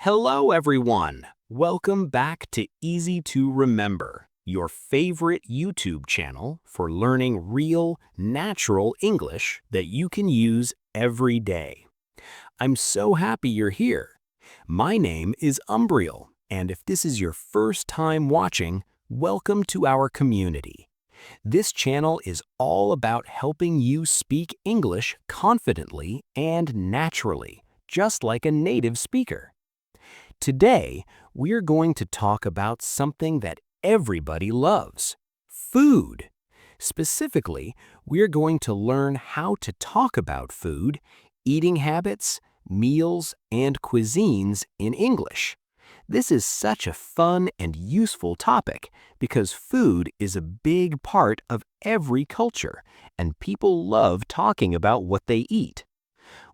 Hello, everyone. Welcome back to Easy to Remember, your favorite YouTube channel for learning real, natural English that you can use every day. I'm so happy you're here. My name is Umbriel, and if this is your first time watching, welcome to our community. This channel is all about helping you speak English confidently and naturally, just like a native speaker. Today, we're going to talk about something that everybody loves: food. Specifically, we're going to learn how to talk about food, eating habits, meals, and cuisines in English. This is such a fun and useful topic because food is a big part of every culture, and people love talking about what they eat.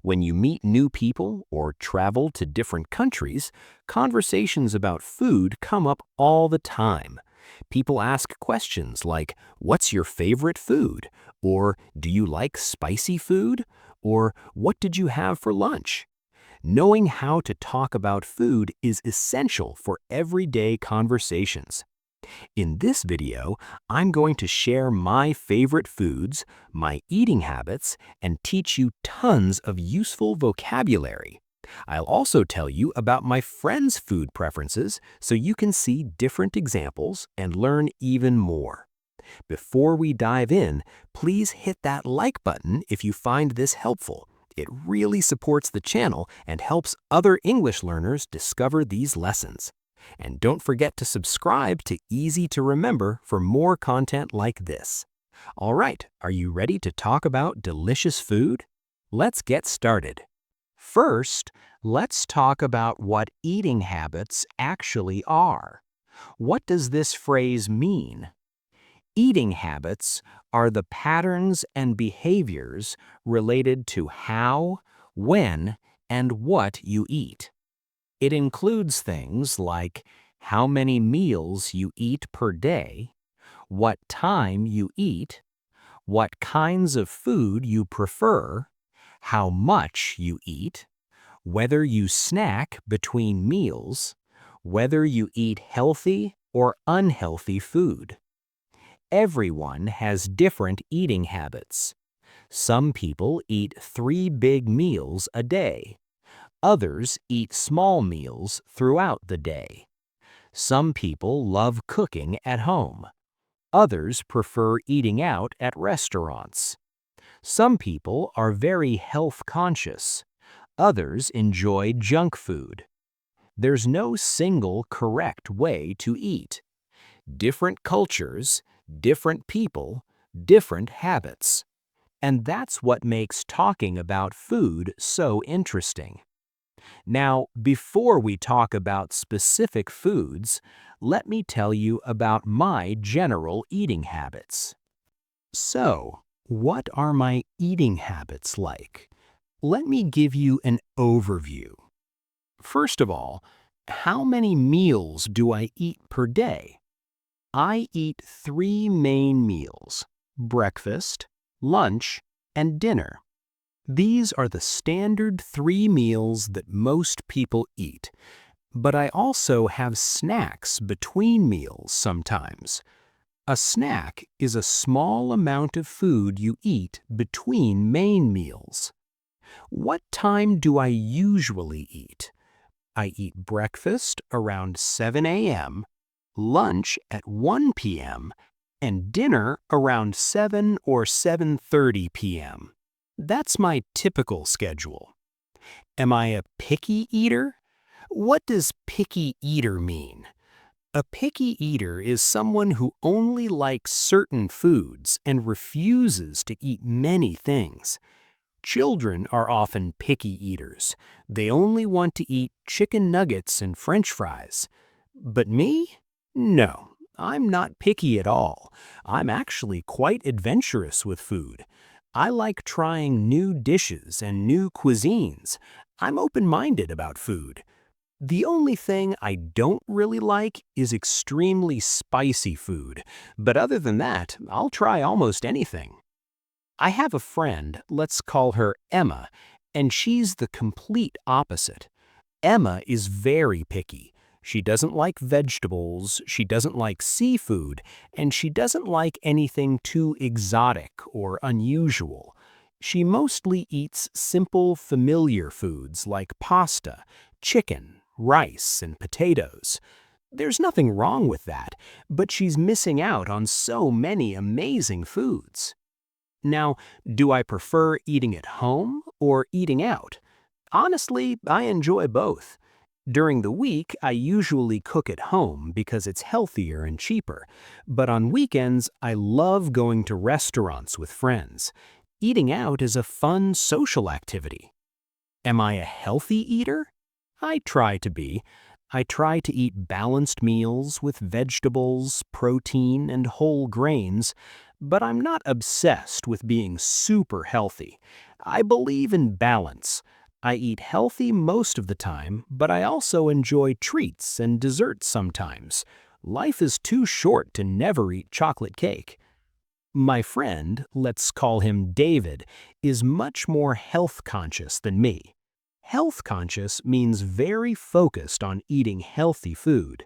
When you meet new people or travel to different countries, conversations about food come up all the time. People ask questions like, "What's your favorite food?" Or, "Do you like spicy food?" Or, "What did you have for lunch?" Knowing how to talk about food is essential for everyday conversations. In this video, I'm going to share my favorite foods, my eating habits, and teach you tons of useful vocabulary. I'll also tell you about my friends' food preferences so you can see different examples and learn even more. Before we dive in, please hit that like button if you find this helpful. It really supports the channel and helps other English learners discover these lessons. And don't forget to subscribe to Easy to Remember for more content like this. All right, are you ready to talk about delicious food? Let's get started. First, let's talk about what eating habits actually are. What does this phrase mean? Eating habits are the patterns and behaviors related to how, when, and what you eat. It includes things like how many meals you eat per day, what time you eat, what kinds of food you prefer, how much you eat, whether you snack between meals, whether you eat healthy or unhealthy food. Everyone has different eating habits. Some people eat 3 big meals a day. Others eat small meals throughout the day. Some people love cooking at home. Others prefer eating out at restaurants. Some people are very health conscious. Others enjoy junk food. There's no single correct way to eat. Different cultures, different people, different habits. And that's what makes talking about food so interesting. Now, before we talk about specific foods, let me tell you about my general eating habits. So, what are my eating habits like? Let me give you an overview. First of all, how many meals do I eat per day? I eat 3 main meals: breakfast, lunch, and dinner. These are the standard 3 meals that most people eat, but I also have snacks between meals sometimes. A snack is a small amount of food you eat between main meals. What time do I usually eat? I eat breakfast around 7 a.m., lunch at 1 p.m., and dinner around 7 or 7:30 p.m. That's my typical schedule. Am I a picky eater? What does picky eater mean? A picky eater is someone who only likes certain foods and refuses to eat many things. Children are often picky eaters. They only want to eat chicken nuggets and French fries. But me? No, I'm not picky at all. I'm actually quite adventurous with food. I like trying new dishes and new cuisines. I'm open-minded about food. The only thing I don't really like is extremely spicy food, but other than that, I'll try almost anything. I have a friend, let's call her Emma, and she's the complete opposite. Emma is very picky. She doesn't like vegetables, she doesn't like seafood, and she doesn't like anything too exotic or unusual. She mostly eats simple, familiar foods like pasta, chicken, rice, and potatoes. There's nothing wrong with that, but she's missing out on so many amazing foods. Now, do I prefer eating at home or eating out? Honestly, I enjoy both. During the week, I usually cook at home because it's healthier and cheaper. But on weekends, I love going to restaurants with friends. Eating out is a fun social activity. Am I a healthy eater? I try to be. I try to eat balanced meals with vegetables, protein, and whole grains, but I'm not obsessed with being super healthy. I believe in balance. I eat healthy most of the time, but I also enjoy treats and desserts sometimes. Life is too short to never eat chocolate cake. My friend, let's call him David, is much more health conscious than me. Health conscious means very focused on eating healthy food.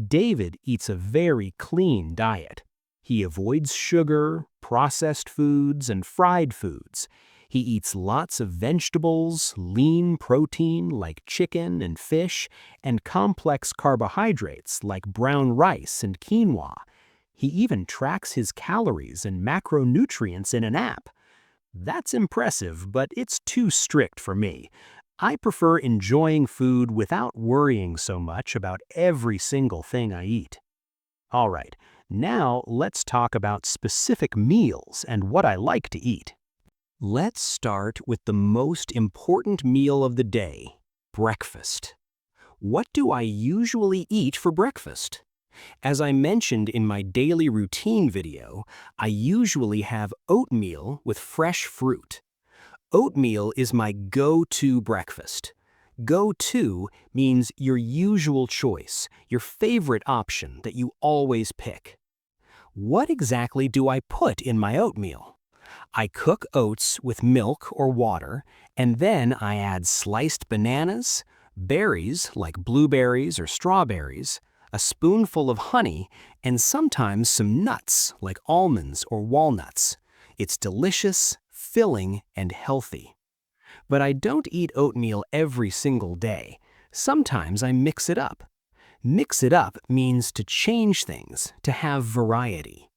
David eats a very clean diet. He avoids sugar, processed foods, and fried foods. He eats lots of vegetables, lean protein like chicken and fish, and complex carbohydrates like brown rice and quinoa. He even tracks his calories and macronutrients in an app. That's impressive, but it's too strict for me. I prefer enjoying food without worrying so much about every single thing I eat. All right, now let's talk about specific meals and what I like to eat. Let's start with the most important meal of the day, breakfast. What do I usually eat for breakfast? As I mentioned in my daily routine video, I usually have oatmeal with fresh fruit. Oatmeal is my go-to breakfast. Go-to means your usual choice, your favorite option that you always pick. What exactly do I put in my oatmeal? I cook oats with milk or water, and then I add sliced bananas, berries like blueberries or strawberries, a spoonful of honey, and sometimes some nuts like almonds or walnuts. It's delicious, filling, and healthy. But I don't eat oatmeal every single day. Sometimes I mix it up. Mix it up means to change things, to have variety.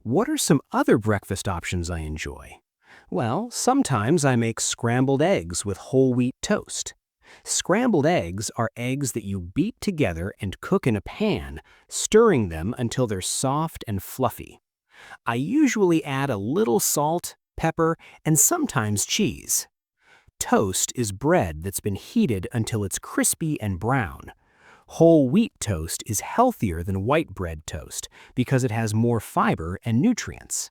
What are some other breakfast options I enjoy? Well, sometimes I make scrambled eggs with whole wheat toast. Scrambled eggs are eggs that you beat together and cook in a pan, stirring them until they're soft and fluffy. I usually add a little salt, pepper, and sometimes cheese. Toast is bread that's been heated until it's crispy and brown. Whole wheat toast is healthier than white bread toast because it has more fiber and nutrients.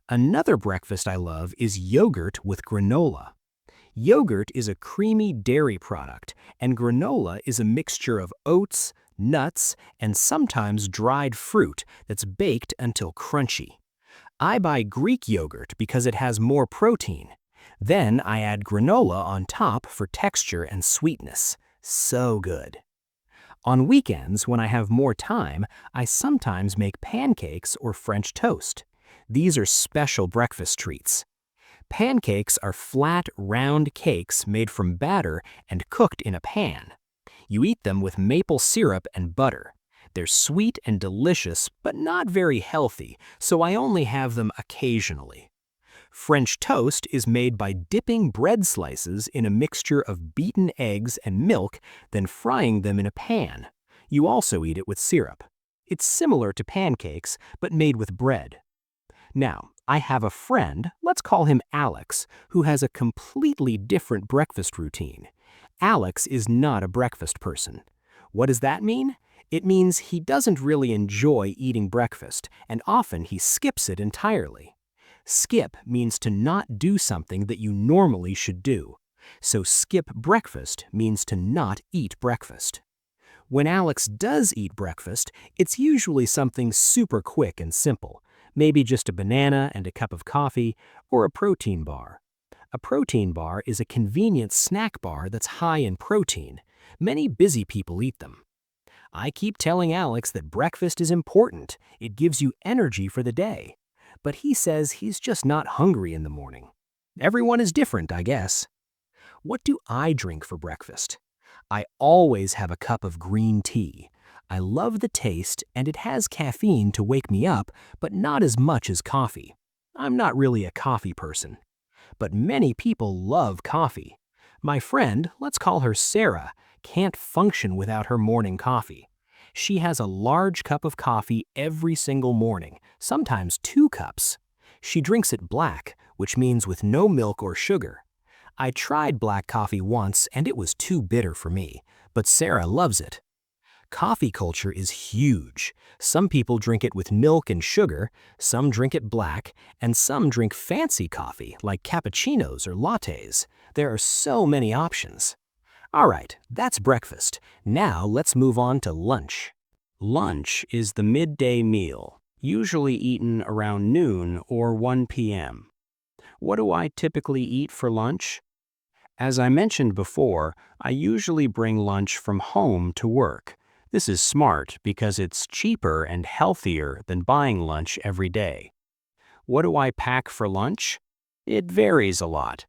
Another breakfast I love is yogurt with granola. Yogurt is a creamy dairy product, and granola is a mixture of oats, nuts, and sometimes dried fruit that's baked until crunchy. I buy Greek yogurt because it has more protein. Then I add granola on top for texture and sweetness. So good. On weekends, when I have more time, I sometimes make pancakes or French toast. These are special breakfast treats. Pancakes are flat, round cakes made from batter and cooked in a pan. You eat them with maple syrup and butter. They're sweet and delicious, but not very healthy, so I only have them occasionally. French toast is made by dipping bread slices in a mixture of beaten eggs and milk, then frying them in a pan. You also eat it with syrup. It's similar to pancakes, but made with bread. Now, I have a friend, let's call him Alex, who has a completely different breakfast routine. Alex is not a breakfast person. What does that mean? It means he doesn't really enjoy eating breakfast, and often he skips it entirely. Skip means to not do something that you normally should do. So skip breakfast means to not eat breakfast. When Alex does eat breakfast, it's usually something super quick and simple. Maybe just a banana and a cup of coffee, or a protein bar. A protein bar is a convenient snack bar that's high in protein. Many busy people eat them. I keep telling Alex that breakfast is important. It gives you energy for the day. But he says he's just not hungry in the morning. Everyone is different, I guess. What do I drink for breakfast? I always have a cup of green tea. I love the taste and it has caffeine to wake me up, but not as much as coffee. I'm not really a coffee person. But many people love coffee. My friend, let's call her Sarah, can't function without her morning coffee. She has a large cup of coffee every single morning, sometimes 2 cups. She drinks it black, which means with no milk or sugar. I tried black coffee once and it was too bitter for me, but Sarah loves it. Coffee culture is huge. Some people drink it with milk and sugar, some drink it black, and some drink fancy coffee like cappuccinos or lattes. There are so many options. All right, that's breakfast. Now let's move on to lunch. Lunch is the midday meal, usually eaten around noon or 1 p.m. What do I typically eat for lunch? As I mentioned before, I usually bring lunch from home to work. This is smart because it's cheaper and healthier than buying lunch every day. What do I pack for lunch? It varies a lot.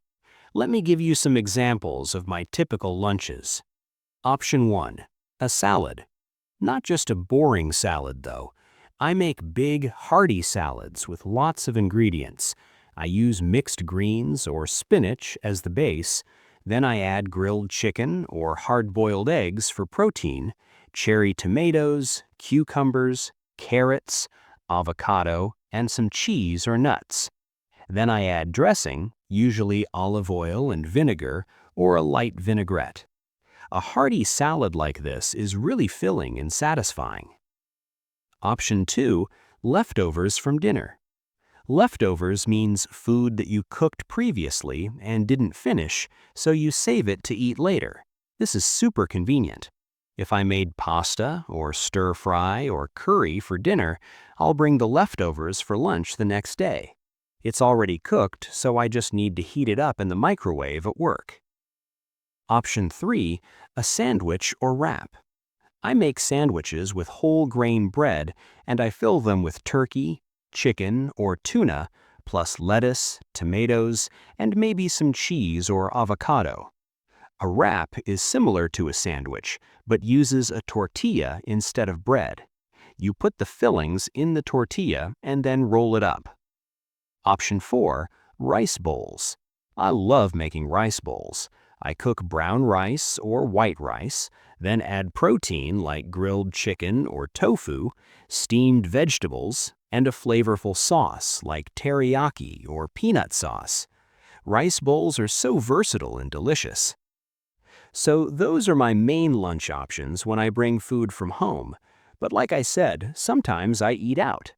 Let me give you some examples of my typical lunches. Option 1. A salad. Not just a boring salad, though. I make big, hearty salads with lots of ingredients. I use mixed greens or spinach as the base. Then I add grilled chicken or hard-boiled eggs for protein, cherry tomatoes, cucumbers, carrots, avocado, and some cheese or nuts. Then I add dressing, usually olive oil and vinegar or a light vinaigrette. A hearty salad like this is really filling and satisfying. Option 2, leftovers from dinner. Leftovers means food that you cooked previously and didn't finish, so you save it to eat later. This is super convenient. If I made pasta or stir fry or curry for dinner, I'll bring the leftovers for lunch the next day. It's already cooked, so I just need to heat it up in the microwave at work. Option 3, a sandwich or wrap. I make sandwiches with whole grain bread and I fill them with turkey, chicken, or tuna, plus lettuce, tomatoes, and maybe some cheese or avocado. A wrap is similar to a sandwich, but uses a tortilla instead of bread. You put the fillings in the tortilla and then roll it up. Option 4, rice bowls. I love making rice bowls. I cook brown rice or white rice, then add protein like grilled chicken or tofu, steamed vegetables, and a flavorful sauce like teriyaki or peanut sauce. Rice bowls are so versatile and delicious. So those are my main lunch options when I bring food from home. But like I said, sometimes I eat out.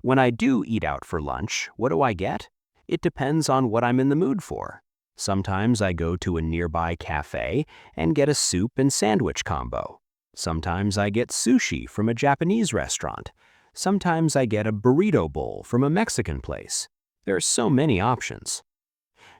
When I do eat out for lunch, what do I get? It depends on what I'm in the mood for. Sometimes I go to a nearby cafe and get a soup and sandwich combo. Sometimes I get sushi from a Japanese restaurant. Sometimes I get a burrito bowl from a Mexican place. There are so many options.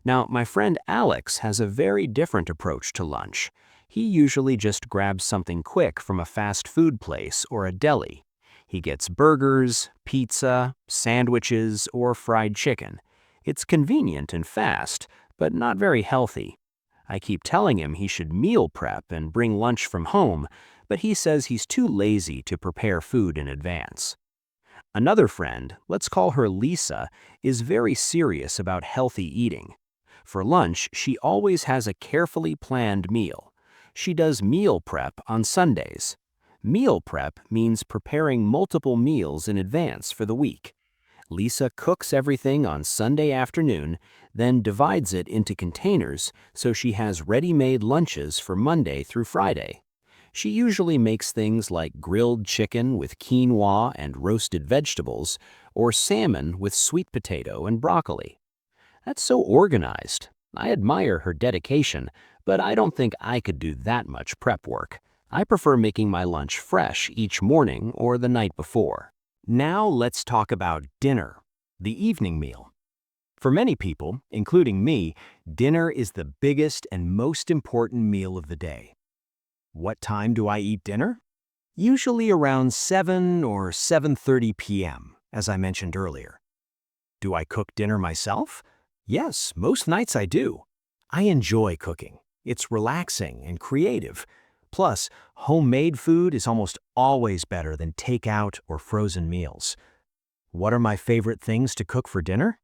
Now, my friend Alex has a very different approach to lunch. He usually just grabs something quick from a fast food place or a deli. He gets burgers, pizza, sandwiches, or fried chicken. It's convenient and fast, but not very healthy. I keep telling him he should meal prep and bring lunch from home, but he says he's too lazy to prepare food in advance. Another friend, let's call her Lisa, is very serious about healthy eating. For lunch, she always has a carefully planned meal. She does meal prep on Sundays. Meal prep means preparing multiple meals in advance for the week. Lisa cooks everything on Sunday afternoon, then divides it into containers so she has ready-made lunches for Monday through Friday. She usually makes things like grilled chicken with quinoa and roasted vegetables, or salmon with sweet potato and broccoli. That's so organized. I admire her dedication, but I don't think I could do that much prep work. I prefer making my lunch fresh each morning or the night before. Now let's talk about dinner, the evening meal. For many people, including me, dinner is the biggest and most important meal of the day. What time do I eat dinner? Usually around 7 or 7:30 p.m., as I mentioned earlier. Do I cook dinner myself? Yes, most nights I do. I enjoy cooking. It's relaxing and creative. Plus, homemade food is almost always better than takeout or frozen meals. What are my favorite things to cook for dinner?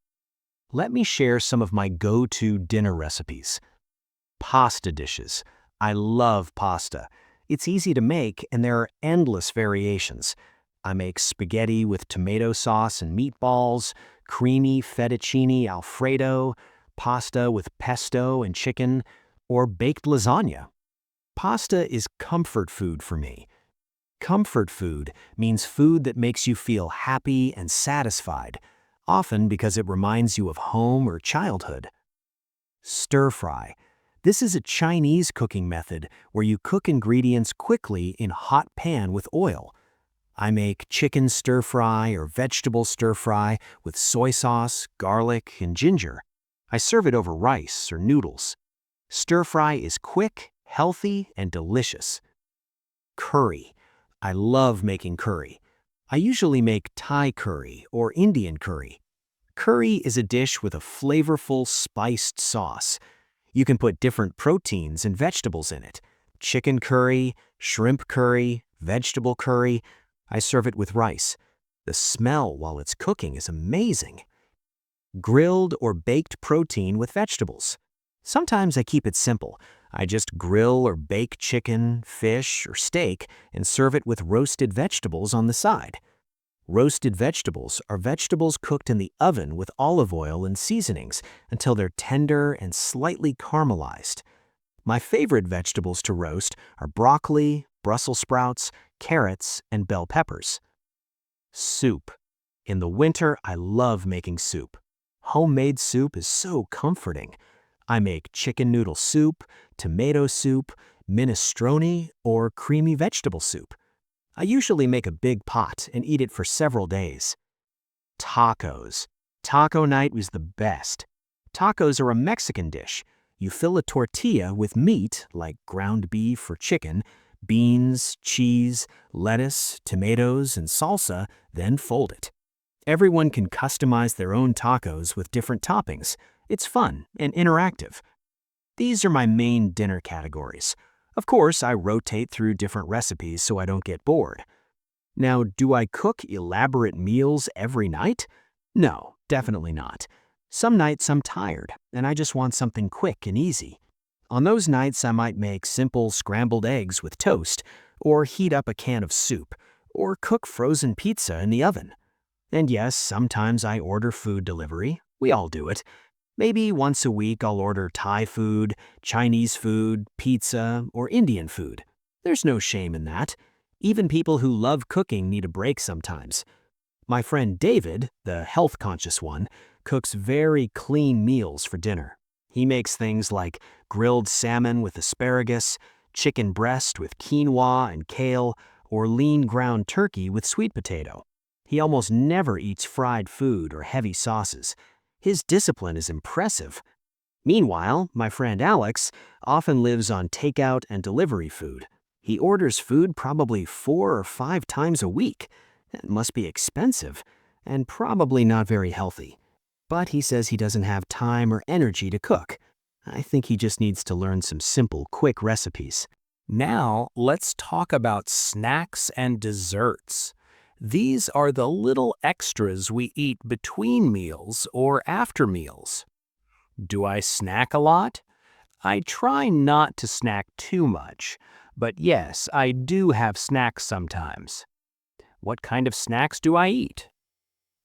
Let me share some of my go-to dinner recipes. Pasta dishes. I love pasta. It's easy to make and there are endless variations. I make spaghetti with tomato sauce and meatballs, creamy fettuccine alfredo, pasta with pesto and chicken, or baked lasagna. Pasta is comfort food for me. Comfort food means food that makes you feel happy and satisfied, often because it reminds you of home or childhood. Stir fry. This is a Chinese cooking method where you cook ingredients quickly in hot pan with oil. I make chicken stir fry or vegetable stir fry with soy sauce, garlic, and ginger. I serve it over rice or noodles. Stir fry is quick, healthy, and delicious. Curry. I love making curry. I usually make Thai curry or Indian curry. Curry is a dish with a flavorful, spiced sauce. You can put different proteins and vegetables in it. Chicken curry, shrimp curry, vegetable curry. I serve it with rice. The smell while it's cooking is amazing. Grilled or baked protein with vegetables. Sometimes I keep it simple. I just grill or bake chicken, fish, or steak and serve it with roasted vegetables on the side. Roasted vegetables are vegetables cooked in the oven with olive oil and seasonings until they're tender and slightly caramelized. My favorite vegetables to roast are broccoli, Brussels sprouts, carrots, and bell peppers. Soup. In the winter, I love making soup. Homemade soup is so comforting. I make chicken noodle soup, tomato soup, minestrone, or creamy vegetable soup. I usually make a big pot and eat it for several days. Tacos. Taco night was the best. Tacos are a Mexican dish. You fill a tortilla with meat, like ground beef or chicken, beans, cheese, lettuce, tomatoes, and salsa, then fold it. Everyone can customize their own tacos with different toppings. It's fun and interactive. These are my main dinner categories. Of course, I rotate through different recipes so I don't get bored. Now, do I cook elaborate meals every night? No, definitely not. Some nights I'm tired and I just want something quick and easy. On those nights, I might make simple scrambled eggs with toast, or heat up a can of soup, or cook frozen pizza in the oven. And yes, sometimes I order food delivery. We all do it. Maybe once a week I'll order Thai food, Chinese food, pizza, or Indian food. There's no shame in that. Even people who love cooking need a break sometimes. My friend David, the health-conscious one, cooks very clean meals for dinner. He makes things like grilled salmon with asparagus, chicken breast with quinoa and kale, or lean ground turkey with sweet potato. He almost never eats fried food or heavy sauces. His discipline is impressive. Meanwhile, my friend Alex often lives on takeout and delivery food. He orders food probably 4 or 5 times a week. It must be expensive and probably not very healthy. But he says he doesn't have time or energy to cook. I think he just needs to learn some simple, quick recipes. Now, let's talk about snacks and desserts. These are the little extras we eat between meals or after meals. Do I snack a lot? I try not to snack too much, but yes, I do have snacks sometimes. What kind of snacks do I eat?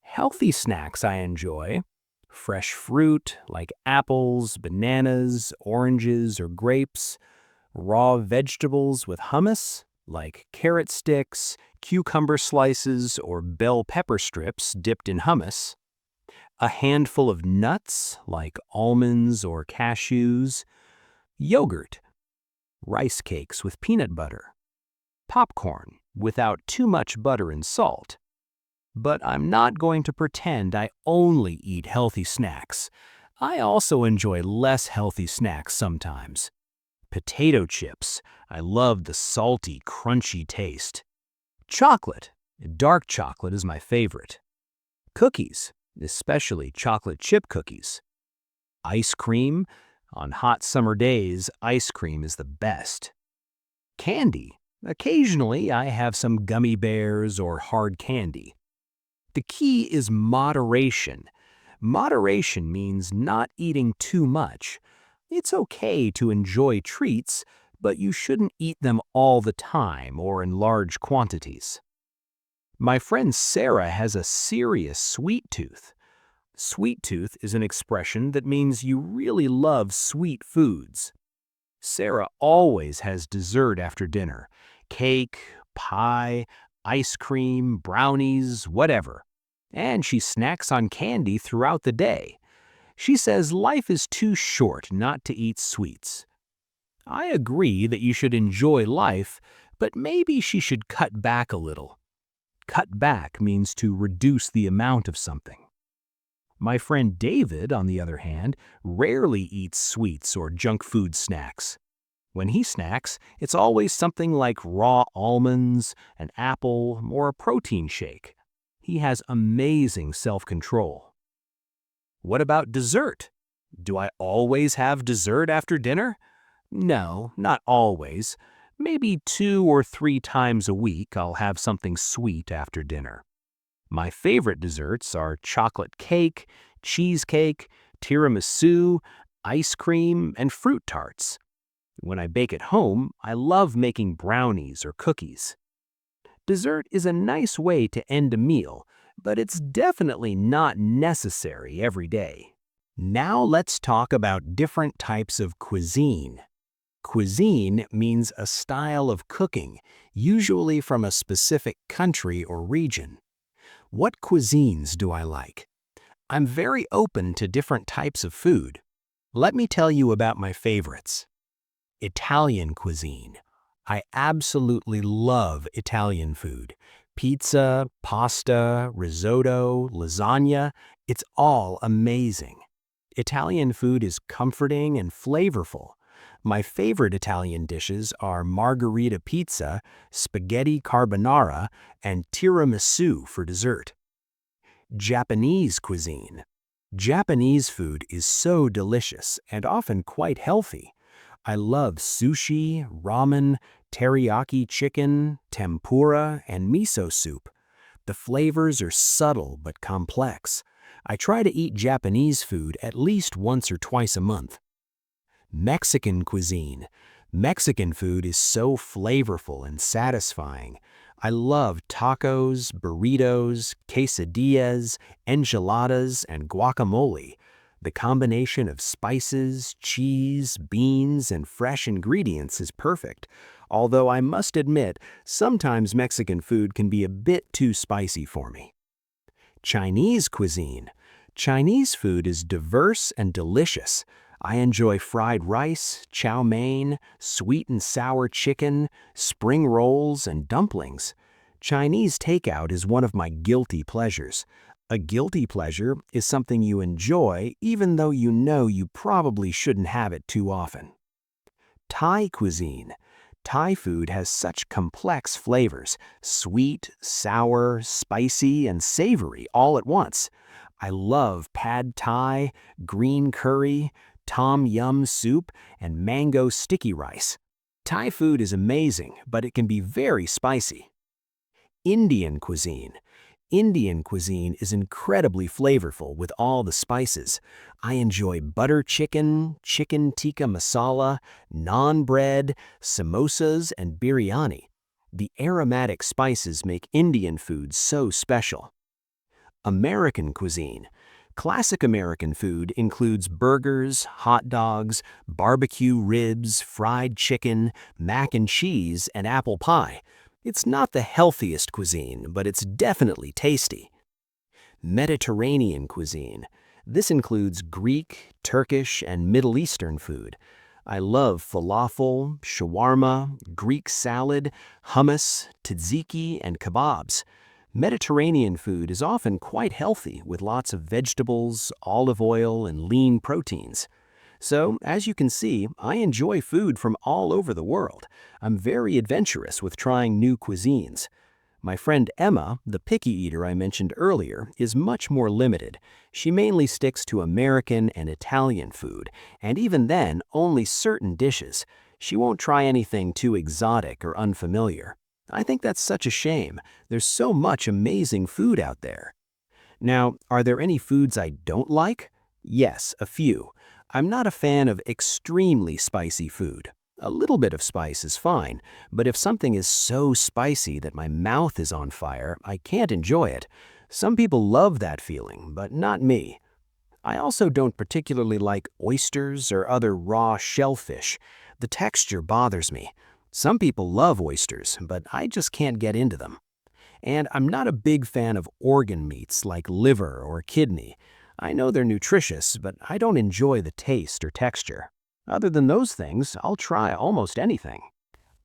Healthy snacks I enjoy. Fresh fruit like apples, bananas, oranges, or grapes. Raw vegetables with hummus like carrot sticks, cucumber slices, or bell pepper strips dipped in hummus. A handful of nuts like almonds or cashews. Yogurt. Rice cakes with peanut butter. Popcorn without too much butter and salt. But I'm not going to pretend I only eat healthy snacks. I also enjoy less healthy snacks sometimes. Potato chips. I love the salty, crunchy taste. Chocolate. Dark chocolate is my favorite. Cookies, especially chocolate chip cookies. Ice cream. On hot summer days, ice cream is the best. Candy. Occasionally, I have some gummy bears or hard candy. The key is moderation. Moderation means not eating too much. It's okay to enjoy treats, but you shouldn't eat them all the time or in large quantities. My friend Sarah has a serious sweet tooth. Sweet tooth is an expression that means you really love sweet foods. Sarah always has dessert after dinner. Cake, pie, ice cream, brownies, whatever. And she snacks on candy throughout the day. She says life is too short not to eat sweets. I agree that you should enjoy life, but maybe she should cut back a little. Cut back means to reduce the amount of something. My friend David, on the other hand, rarely eats sweets or junk food snacks. When he snacks, it's always something like raw almonds, an apple, or a protein shake. He has amazing self-control. What about dessert? Do I always have dessert after dinner? No, not always. Maybe 2 or 3 times a week I'll have something sweet after dinner. My favorite desserts are chocolate cake, cheesecake, tiramisu, ice cream, and fruit tarts. When I bake at home, I love making brownies or cookies. Dessert is a nice way to end a meal, but it's definitely not necessary every day. Now let's talk about different types of cuisine. Cuisine means a style of cooking, usually from a specific country or region. What cuisines do I like? I'm very open to different types of food. Let me tell you about my favorites. Italian cuisine. I absolutely love Italian food. Pizza, pasta, risotto, lasagna, it's all amazing. Italian food is comforting and flavorful. My favorite Italian dishes are margherita pizza, spaghetti carbonara, and tiramisu for dessert. Japanese cuisine. Japanese food is so delicious and often quite healthy. I love sushi, ramen, teriyaki chicken, tempura, and miso soup. The flavors are subtle but complex. I try to eat Japanese food at least once or twice a month. Mexican cuisine. Mexican food is so flavorful and satisfying. I love tacos, burritos, quesadillas, enchiladas, and guacamole. The combination of spices, cheese, beans, and fresh ingredients is perfect, although I must admit, sometimes Mexican food can be a bit too spicy for me. Chinese cuisine. Chinese food is diverse and delicious. I enjoy fried rice, chow mein, sweet and sour chicken, spring rolls, and dumplings. Chinese takeout is one of my guilty pleasures. A guilty pleasure is something you enjoy even though you know you probably shouldn't have it too often. Thai cuisine. Thai food has such complex flavors, sweet, sour, spicy, and savory all at once. I love pad thai, green curry, tom yum soup, and mango sticky rice. Thai food is amazing, but it can be very spicy. Indian cuisine. Indian cuisine is incredibly flavorful with all the spices. I enjoy butter chicken, chicken tikka masala, naan bread, samosas, and biryani. The aromatic spices make Indian food so special. American cuisine. Classic American food includes burgers, hot dogs, barbecue ribs, fried chicken, mac and cheese, and apple pie. It's not the healthiest cuisine, but it's definitely tasty. Mediterranean cuisine. This includes Greek, Turkish, and Middle Eastern food. I love falafel, shawarma, Greek salad, hummus, tzatziki, and kebabs. Mediterranean food is often quite healthy with lots of vegetables, olive oil, and lean proteins. So, as you can see, I enjoy food from all over the world. I'm very adventurous with trying new cuisines. My friend Emma, the picky eater I mentioned earlier, is much more limited. She mainly sticks to American and Italian food, and even then, only certain dishes. She won't try anything too exotic or unfamiliar. I think that's such a shame. There's so much amazing food out there. Now, are there any foods I don't like? Yes, a few. I'm not a fan of extremely spicy food. A little bit of spice is fine, but if something is so spicy that my mouth is on fire, I can't enjoy it. Some people love that feeling, but not me. I also don't particularly like oysters or other raw shellfish. The texture bothers me. Some people love oysters, but I just can't get into them. And I'm not a big fan of organ meats like liver or kidney. I know they're nutritious, but I don't enjoy the taste or texture. Other than those things, I'll try almost anything.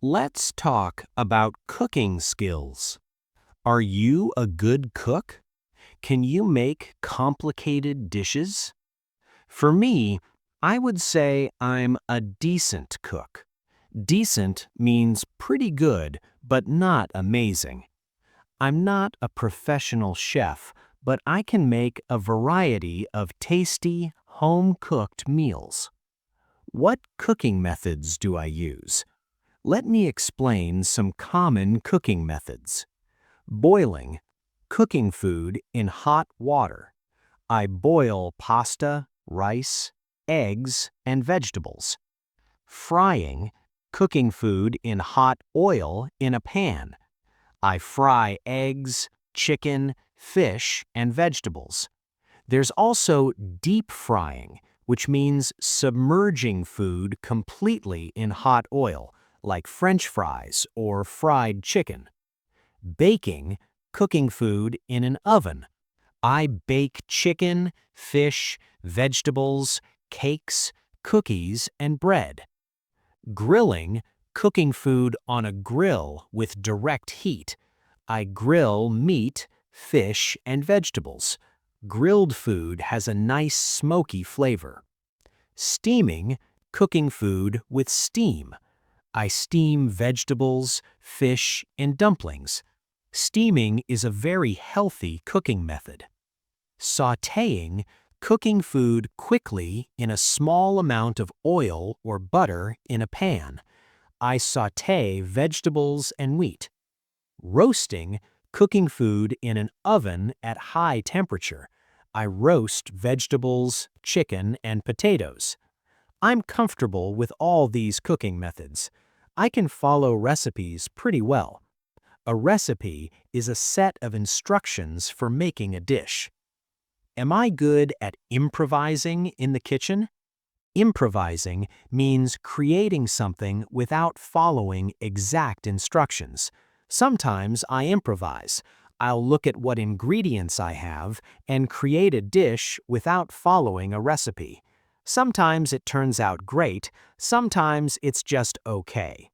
Let's talk about cooking skills. Are you a good cook? Can you make complicated dishes? For me, I would say I'm a decent cook. Decent means pretty good, but not amazing. I'm not a professional chef, but I can make a variety of tasty, home-cooked meals. What cooking methods do I use? Let me explain some common cooking methods. Boiling, cooking food in hot water. I boil pasta, rice, eggs, and vegetables. Frying, cooking food in hot oil in a pan. I fry eggs, chicken, fish, and vegetables. There's also deep frying, which means submerging food completely in hot oil, like French fries or fried chicken. Baking, cooking food in an oven. I bake chicken, fish, vegetables, cakes, cookies, and bread. Grilling, cooking food on a grill with direct heat. I grill meat, fish, and vegetables. Grilled food has a nice smoky flavor. Steaming, cooking food with steam. I steam vegetables, fish, and dumplings. Steaming is a very healthy cooking method. Sautéing, cooking food quickly in a small amount of oil or butter in a pan. I sauté vegetables and wheat. Roasting, cooking food in an oven at high temperature. I roast vegetables, chicken, and potatoes. I'm comfortable with all these cooking methods. I can follow recipes pretty well. A recipe is a set of instructions for making a dish. Am I good at improvising in the kitchen? Improvising means creating something without following exact instructions. Sometimes I improvise. I'll look at what ingredients I have and create a dish without following a recipe. Sometimes it turns out great, sometimes it's just okay.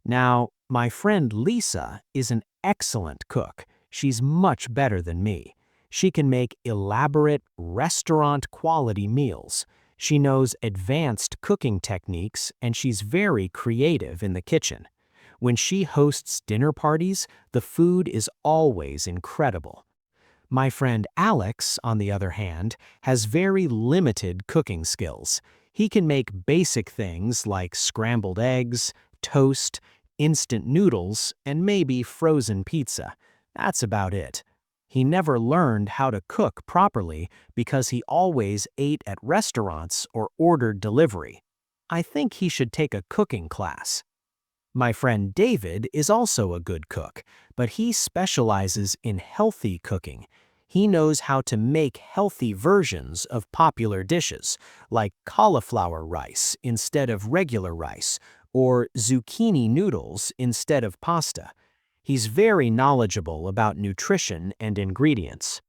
Now, my friend Lisa is an excellent cook. She's much better than me. She can make elaborate, restaurant-quality meals. She knows advanced cooking techniques, and she's very creative in the kitchen. When she hosts dinner parties, the food is always incredible. My friend Alex, on the other hand, has very limited cooking skills. He can make basic things like scrambled eggs, toast, instant noodles, and maybe frozen pizza. That's about it. He never learned how to cook properly because he always ate at restaurants or ordered delivery. I think he should take a cooking class. My friend David is also a good cook, but he specializes in healthy cooking. He knows how to make healthy versions of popular dishes, like cauliflower rice instead of regular rice, or zucchini noodles instead of pasta. He's very knowledgeable about nutrition and ingredients.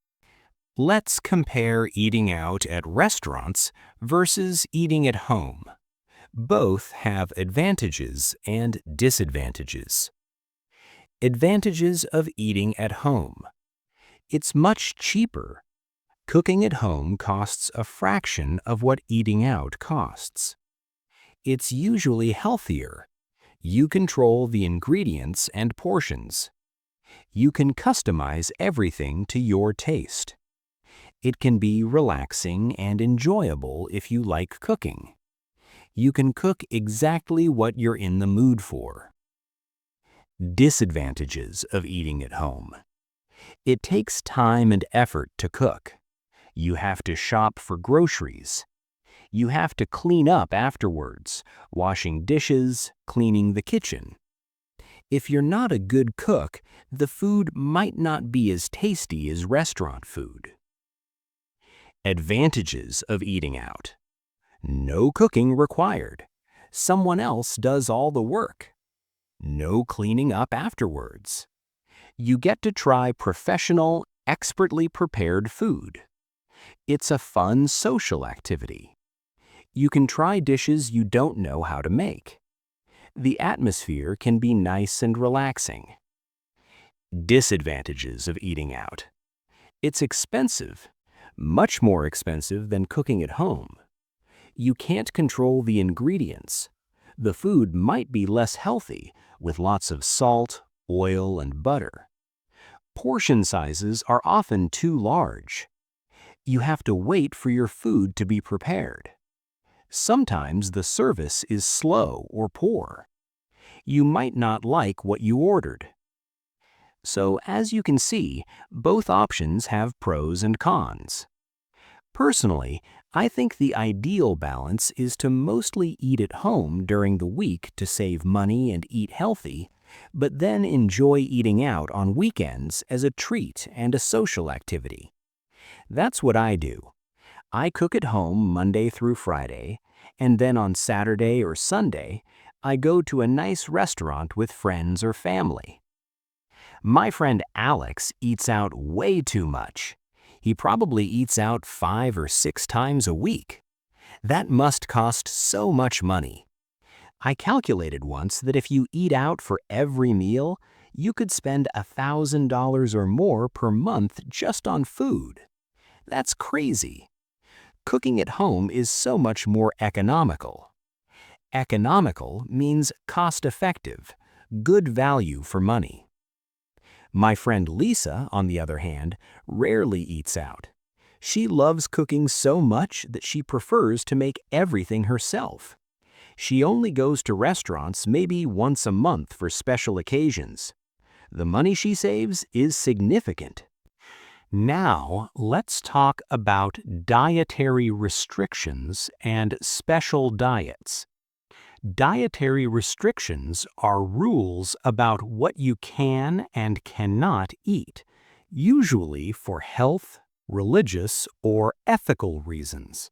Let's compare eating out at restaurants versus eating at home. Both have advantages and disadvantages. Advantages of eating at home. It's much cheaper. Cooking at home costs a fraction of what eating out costs. It's usually healthier. You control the ingredients and portions. You can customize everything to your taste. It can be relaxing and enjoyable if you like cooking. You can cook exactly what you're in the mood for. Disadvantages of eating at home. It takes time and effort to cook. You have to shop for groceries. You have to clean up afterwards, washing dishes, cleaning the kitchen. If you're not a good cook, the food might not be as tasty as restaurant food. Advantages of eating out. No cooking required. Someone else does all the work. No cleaning up afterwards. You get to try professional, expertly prepared food. It's a fun social activity. You can try dishes you don't know how to make. The atmosphere can be nice and relaxing. Disadvantages of eating out. It's expensive, much more expensive than cooking at home. You can't control the ingredients. The food might be less healthy, with lots of salt, oil, and butter. Portion sizes are often too large. You have to wait for your food to be prepared. Sometimes the service is slow or poor. You might not like what you ordered. So, as you can see, both options have pros and cons. Personally, I think the ideal balance is to mostly eat at home during the week to save money and eat healthy, but then enjoy eating out on weekends as a treat and a social activity. That's what I do. I cook at home Monday through Friday, and then on Saturday or Sunday, I go to a nice restaurant with friends or family. My friend Alex eats out way too much. He probably eats out 5 or 6 times a week. That must cost so much money. I calculated once that if you eat out for every meal, you could spend $1,000 or more per month just on food. That's crazy. Cooking at home is so much more economical. Economical means cost-effective, good value for money. My friend Lisa, on the other hand, rarely eats out. She loves cooking so much that she prefers to make everything herself. She only goes to restaurants maybe once a month for special occasions. The money she saves is significant. Now, let's talk about dietary restrictions and special diets. Dietary restrictions are rules about what you can and cannot eat, usually for health, religious, or ethical reasons.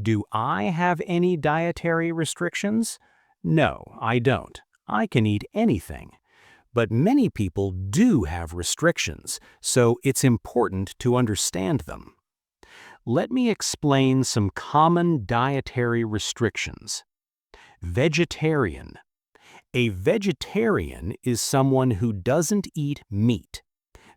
Do I have any dietary restrictions? No, I don't. I can eat anything. But many people do have restrictions, so it's important to understand them. Let me explain some common dietary restrictions. Vegetarian. A vegetarian is someone who doesn't eat meat.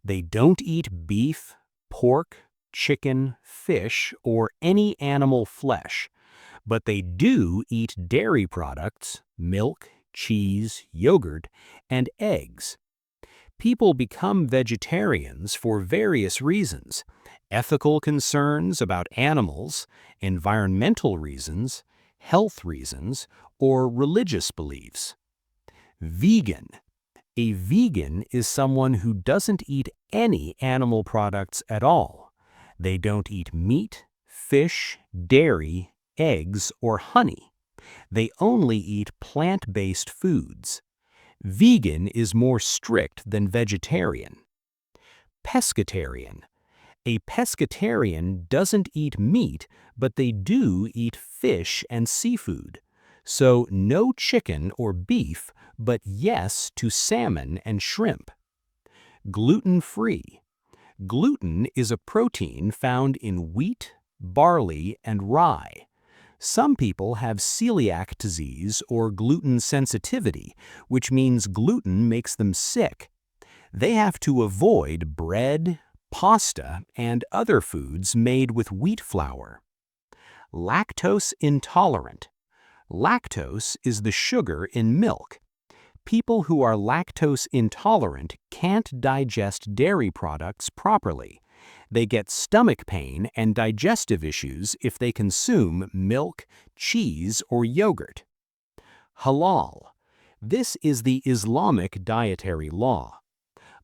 They don't eat beef, pork, chicken, fish, or any animal flesh, but they do eat dairy products, milk, cheese, yogurt, and eggs. People become vegetarians for various reasons: ethical concerns about animals, environmental reasons, health reasons, or religious beliefs. Vegan. A vegan is someone who doesn't eat any animal products at all. They don't eat meat, fish, dairy, eggs, or honey. They only eat plant-based foods. Vegan is more strict than vegetarian. Pescatarian. A pescatarian doesn't eat meat, but they do eat fish and seafood. So no chicken or beef, but yes to salmon and shrimp. Gluten-free. Gluten is a protein found in wheat, barley, and rye. Some people have celiac disease or gluten sensitivity, which means gluten makes them sick. They have to avoid bread, pasta, and other foods made with wheat flour. Lactose intolerant. Lactose is the sugar in milk. People who are lactose intolerant can't digest dairy products properly. They get stomach pain and digestive issues if they consume milk, cheese, or yogurt. Halal. This is the Islamic dietary law.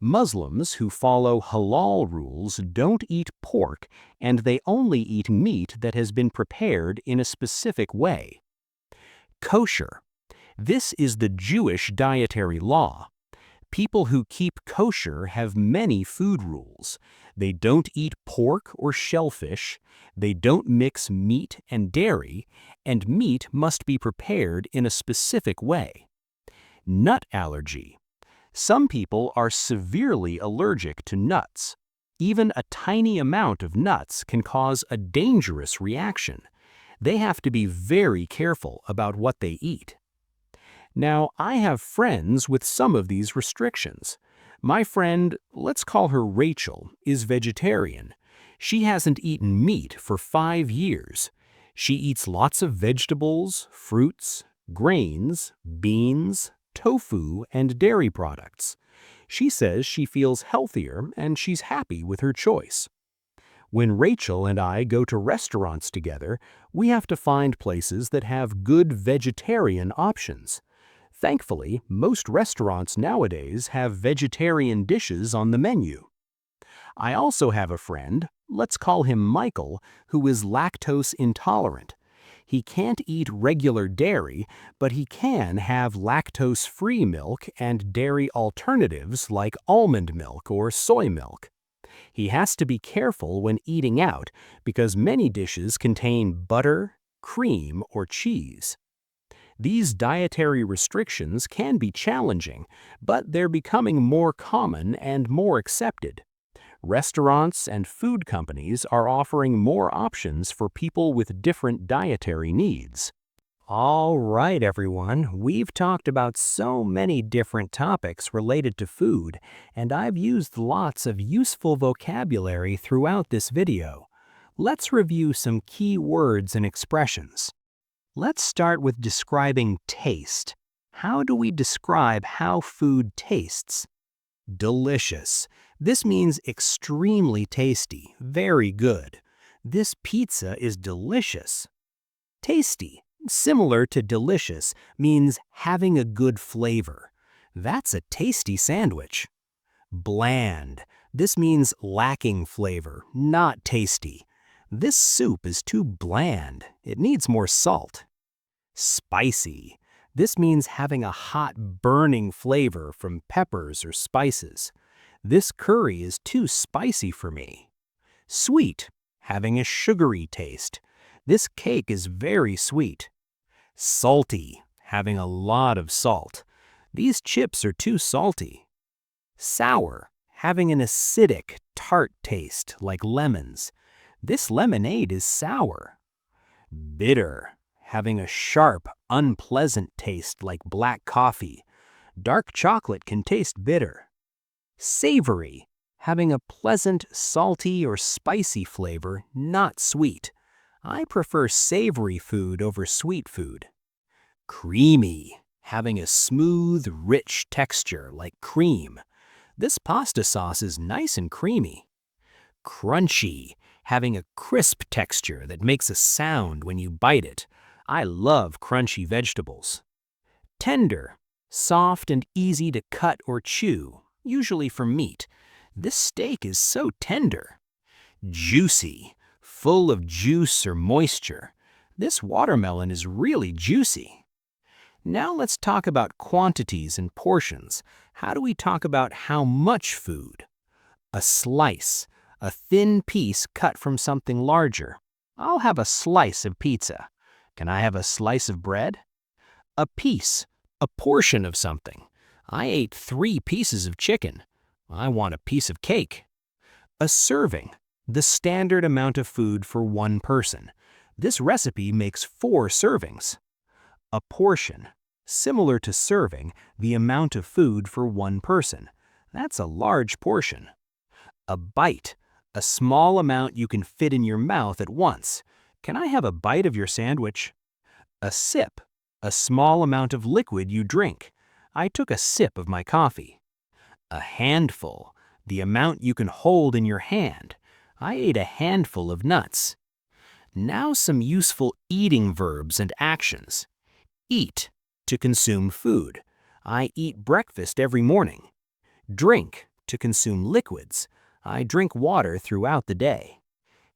Muslims who follow halal rules don't eat pork, and they only eat meat that has been prepared in a specific way. Kosher. This is the Jewish dietary law. People who keep kosher have many food rules. They don't eat pork or shellfish, they don't mix meat and dairy, and meat must be prepared in a specific way. Nut allergy. Some people are severely allergic to nuts. Even a tiny amount of nuts can cause a dangerous reaction. They have to be very careful about what they eat. Now, I have friends with some of these restrictions. My friend, let's call her Rachel, is vegetarian. She hasn't eaten meat for 5 years. She eats lots of vegetables, fruits, grains, beans, tofu, and dairy products. She says she feels healthier and she's happy with her choice. When Rachel and I go to restaurants together, we have to find places that have good vegetarian options. Thankfully, most restaurants nowadays have vegetarian dishes on the menu. I also have a friend, let's call him Michael, who is lactose intolerant. He can't eat regular dairy, but he can have lactose-free milk and dairy alternatives like almond milk or soy milk. He has to be careful when eating out because many dishes contain butter, cream, or cheese. These dietary restrictions can be challenging, but they're becoming more common and more accepted. Restaurants and food companies are offering more options for people with different dietary needs. All right, everyone, we've talked about so many different topics related to food, and I've used lots of useful vocabulary throughout this video. Let's review some key words and expressions. Let's start with describing taste. How do we describe how food tastes? Delicious. This means extremely tasty, very good. This pizza is delicious. Tasty, similar to delicious, means having a good flavor. That's a tasty sandwich. Bland. This means lacking flavor, not tasty. This soup is too bland. It needs more salt. Spicy. This means having a hot, burning flavor from peppers or spices. This curry is too spicy for me. Sweet. Having a sugary taste. This cake is very sweet. Salty. Having a lot of salt. These chips are too salty. Sour. Having an acidic, tart taste like lemons. This lemonade is sour. Bitter. Having a sharp, unpleasant taste like black coffee. Dark chocolate can taste bitter. Savory. Having a pleasant, salty or spicy flavor, not sweet. I prefer savory food over sweet food. Creamy. Having a smooth, rich texture like cream. This pasta sauce is nice and creamy. Crunchy. Having a crisp texture that makes a sound when you bite it. I love crunchy vegetables. Tender. Soft and easy to cut or chew, usually for meat. This steak is so tender. Juicy. Full of juice or moisture. This watermelon is really juicy. Now let's talk about quantities and portions. How do we talk about how much food? A slice. A thin piece cut from something larger. I'll have a slice of pizza. Can I have a slice of bread? A piece. A portion of something. I ate 3 pieces of chicken. I want a piece of cake. A serving. The standard amount of food for one person. This recipe makes 4 servings. A portion. Similar to serving, the amount of food for one person. That's a large portion. A bite. A small amount you can fit in your mouth at once. Can I have a bite of your sandwich? A sip, a small amount of liquid you drink. I took a sip of my coffee. A handful, the amount you can hold in your hand. I ate a handful of nuts. Now some useful eating verbs and actions. Eat, to consume food. I eat breakfast every morning. Drink, to consume liquids. I drink water throughout the day.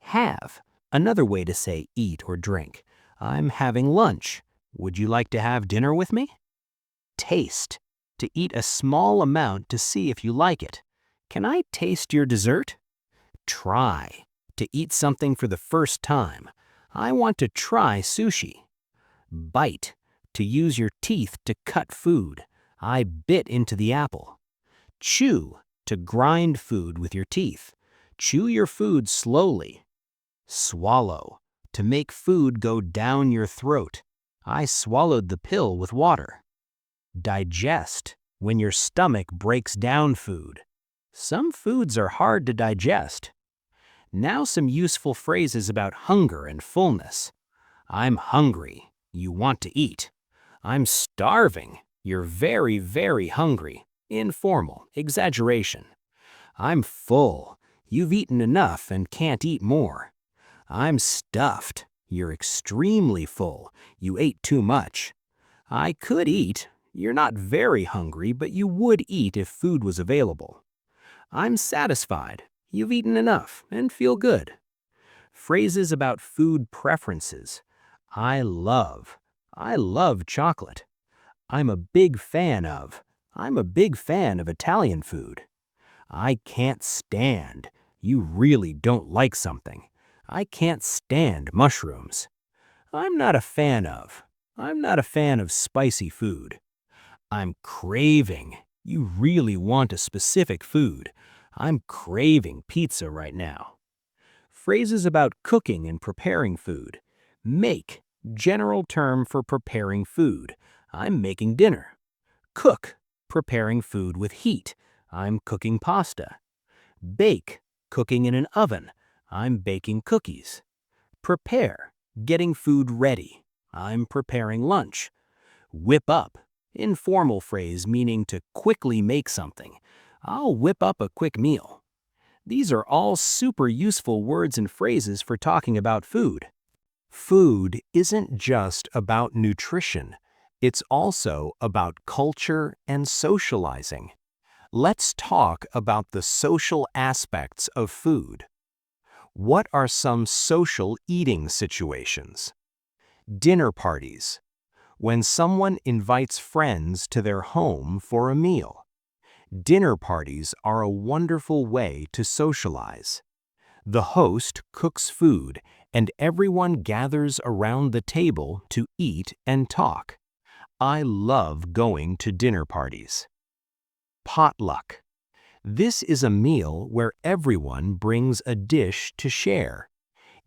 Have, another way to say eat or drink. I'm having lunch. Would you like to have dinner with me? Taste, to eat a small amount to see if you like it. Can I taste your dessert? Try, to eat something for the first time. I want to try sushi. Bite, to use your teeth to cut food. I bit into the apple. Chew, to grind food with your teeth. Chew your food slowly. Swallow, to make food go down your throat. I swallowed the pill with water. Digest, when your stomach breaks down food. Some foods are hard to digest. Now some useful phrases about hunger and fullness. I'm hungry. You want to eat. I'm starving. You're very, very hungry. Informal, exaggeration. I'm full. You've eaten enough and can't eat more. I'm stuffed. You're extremely full. You ate too much. I could eat. You're not very hungry, but you would eat if food was available. I'm satisfied. You've eaten enough and feel good. Phrases about food preferences. I love. I love chocolate. I'm a big fan of. I'm a big fan of Italian food. I can't stand. You really don't like something. I can't stand mushrooms. I'm not a fan of. I'm not a fan of spicy food. I'm craving. You really want a specific food. I'm craving pizza right now. Phrases about cooking and preparing food. Make, general term for preparing food. I'm making dinner. Cook, preparing food with heat. I'm cooking pasta. Bake, cooking in an oven. I'm baking cookies. Prepare, getting food ready. I'm preparing lunch. Whip up, informal phrase meaning to quickly make something. I'll whip up a quick meal. These are all super useful words and phrases for talking about food. Food isn't just about nutrition. It's also about culture and socializing. Let's talk about the social aspects of food. What are some social eating situations? Dinner parties. When someone invites friends to their home for a meal. Dinner parties are a wonderful way to socialize. The host cooks food and everyone gathers around the table to eat and talk. I love going to dinner parties. Potluck. This is a meal where everyone brings a dish to share.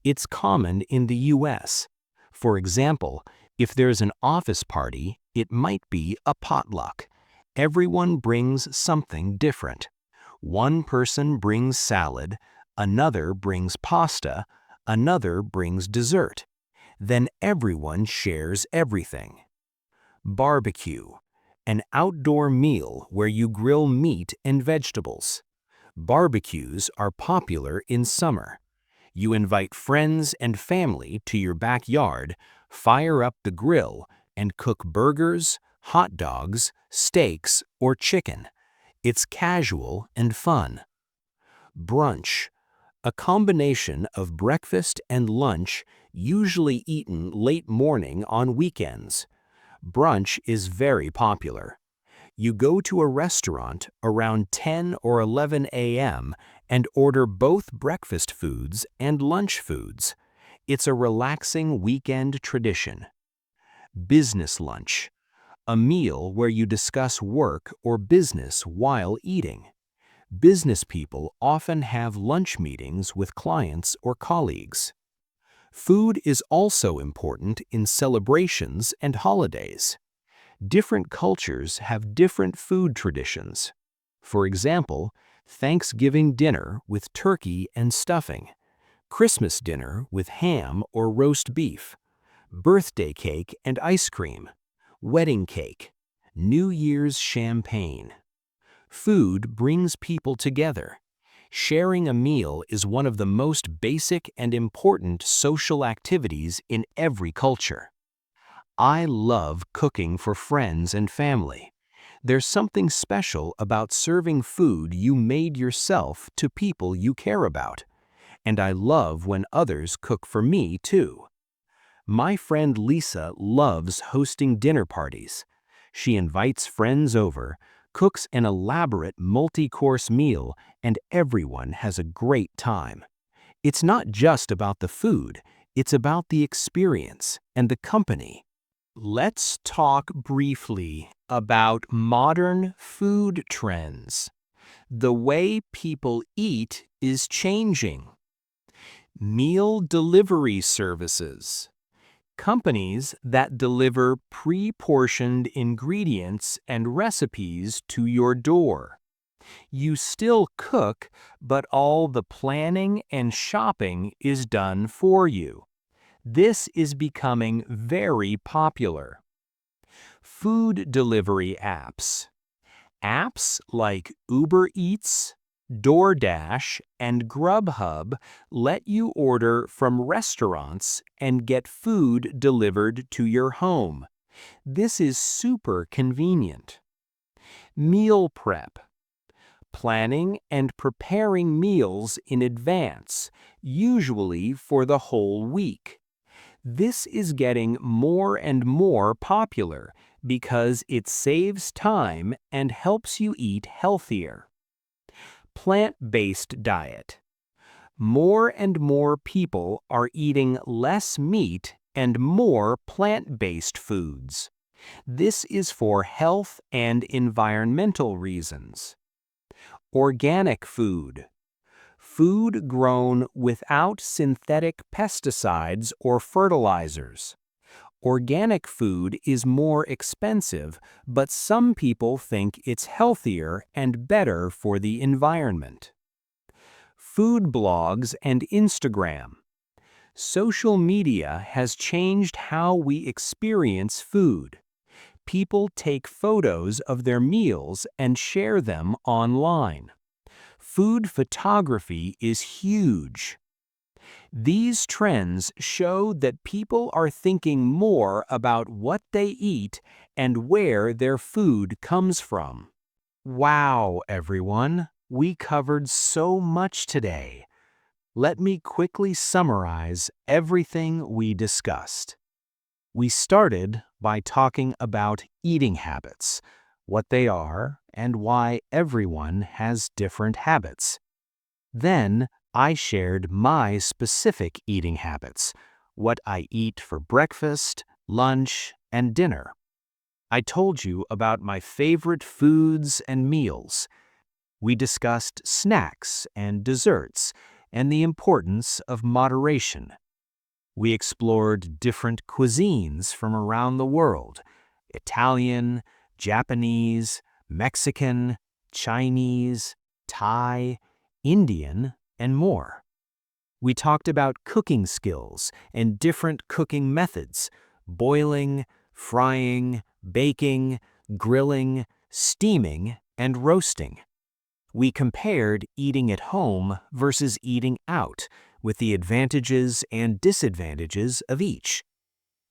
It's common in the US. For example, if there's an office party, it might be a potluck. Everyone brings something different. One person brings salad, another brings pasta, another brings dessert. Then everyone shares everything. Barbecue, an outdoor meal where you grill meat and vegetables. Barbecues are popular in summer. You invite friends and family to your backyard, fire up the grill, and cook burgers, hot dogs, steaks, or chicken. It's casual and fun. Brunch, a combination of breakfast and lunch usually eaten late morning on weekends. Brunch is very popular. You go to a restaurant around 10 or 11 a.m. and order both breakfast foods and lunch foods. It's a relaxing weekend tradition. Business lunch, a meal where you discuss work or business while eating. Business people often have lunch meetings with clients or colleagues. Food is also important in celebrations and holidays. Different cultures have different food traditions. For example, Thanksgiving dinner with turkey and stuffing, Christmas dinner with ham or roast beef, birthday cake and ice cream, wedding cake, New Year's champagne. Food brings people together. Sharing a meal is one of the most basic and important social activities in every culture. I love cooking for friends and family. There's something special about serving food you made yourself to people you care about. And I love when others cook for me too. My friend Lisa loves hosting dinner parties. She invites friends over, cooks an elaborate multi-course meal, and everyone has a great time. It's not just about the food, it's about the experience and the company. Let's talk briefly about modern food trends. The way people eat is changing. Meal delivery services. Companies that deliver pre-portioned ingredients and recipes to your door. You still cook, but all the planning and shopping is done for you. This is becoming very popular. Food delivery apps. Apps like Uber Eats, DoorDash, and Grubhub let you order from restaurants and get food delivered to your home. This is super convenient. Meal prep. Planning and preparing meals in advance, usually for the whole week. This is getting more and more popular because it saves time and helps you eat healthier. Plant-based diet. More and more people are eating less meat and more plant-based foods. This is for health and environmental reasons. Organic food. Food grown without synthetic pesticides or fertilizers. Organic food is more expensive, but some people think it's healthier and better for the environment. Food blogs and Instagram. Social media has changed how we experience food. People take photos of their meals and share them online. Food photography is huge. These trends show that people are thinking more about what they eat and where their food comes from. Wow, everyone! We covered so much today. Let me quickly summarize everything we discussed. We started by talking about eating habits, what they are, and why everyone has different habits. Then, I shared my specific eating habits, what I eat for breakfast, lunch, and dinner. I told you about my favorite foods and meals. We discussed snacks and desserts and the importance of moderation. We explored different cuisines from around the world: Italian, Japanese, Mexican, Chinese, Thai, Indian, and more. We talked about cooking skills and different cooking methods: boiling, frying, baking, grilling, steaming, and roasting. We compared eating at home versus eating out, with the advantages and disadvantages of each.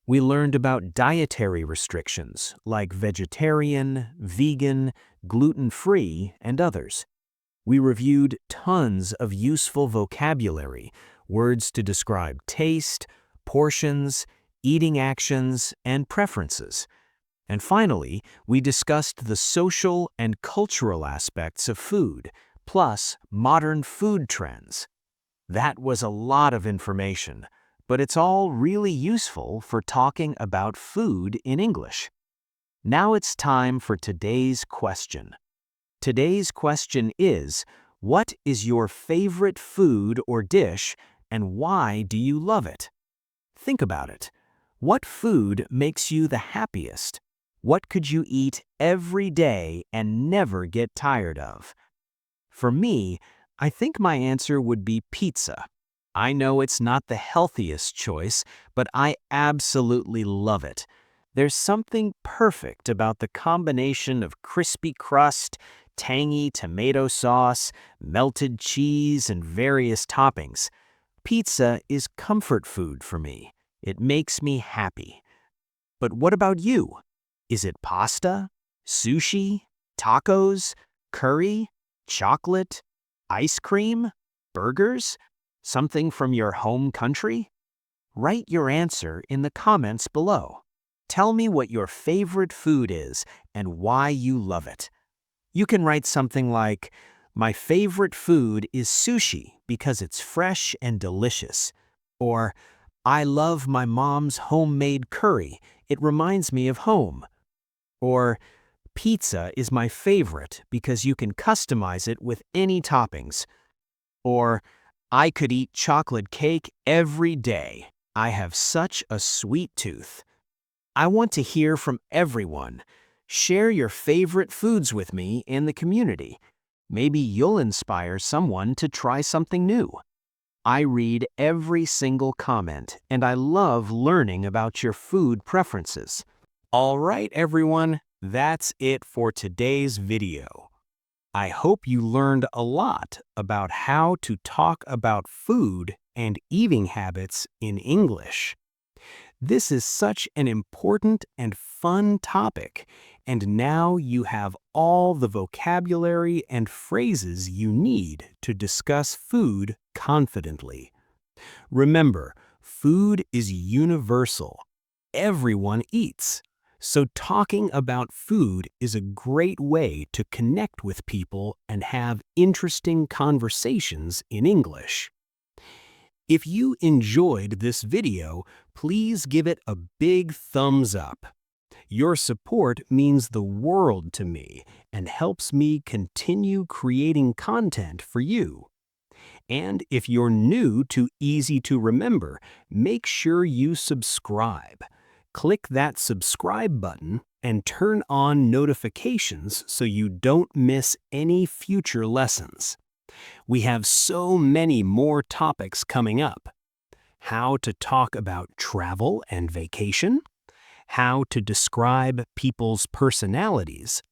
We learned about dietary restrictions like vegetarian, vegan, gluten-free, and others. We reviewed tons of useful vocabulary, words to describe taste, portions, eating actions, and preferences. And finally, we discussed the social and cultural aspects of food, plus modern food trends. That was a lot of information, but it's all really useful for talking about food in English. Now it's time for today's question. Today's question is, what is your favorite food or dish, and why do you love it? Think about it. What food makes you the happiest? What could you eat every day and never get tired of? For me, I think my answer would be pizza. I know it's not the healthiest choice, but I absolutely love it. There's something perfect about the combination of crispy crust, tangy tomato sauce, melted cheese, and various toppings. Pizza is comfort food for me. It makes me happy. But what about you? Is it pasta, sushi, tacos, curry, chocolate, ice cream, burgers? Something from your home country? Write your answer in the comments below. Tell me what your favorite food is and why you love it. You can write something like, "My favorite food is sushi because it's fresh and delicious." Or, "I love my mom's homemade curry. It reminds me of home." Or, "Pizza is my favorite because you can customize it with any toppings." Or, "I could eat chocolate cake every day. I have such a sweet tooth." I want to hear from everyone. Share your favorite foods with me in the community. Maybe you'll inspire someone to try something new. I read every single comment, and I love learning about your food preferences. All right, everyone, that's it for today's video. I hope you learned a lot about how to talk about food and eating habits in English. This is such an important and fun topic, and now you have all the vocabulary and phrases you need to discuss food confidently. Remember, food is universal. Everyone eats. So talking about food is a great way to connect with people and have interesting conversations in English. If you enjoyed this video, please give it a big thumbs up. Your support means the world to me and helps me continue creating content for you. And if you're new to Easy to Remember, make sure you subscribe. Click that subscribe button and turn on notifications so you don't miss any future lessons. We have so many more topics coming up. How to talk about travel and vacation, how to describe people's personalities,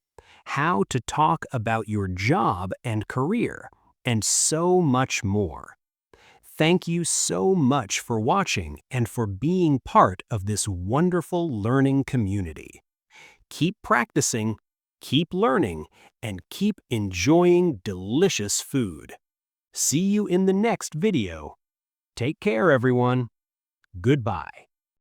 how to talk about your job and career, and so much more. Thank you so much for watching and for being part of this wonderful learning community. Keep practicing, keep learning, and keep enjoying delicious food. See you in the next video. Take care, everyone. Goodbye.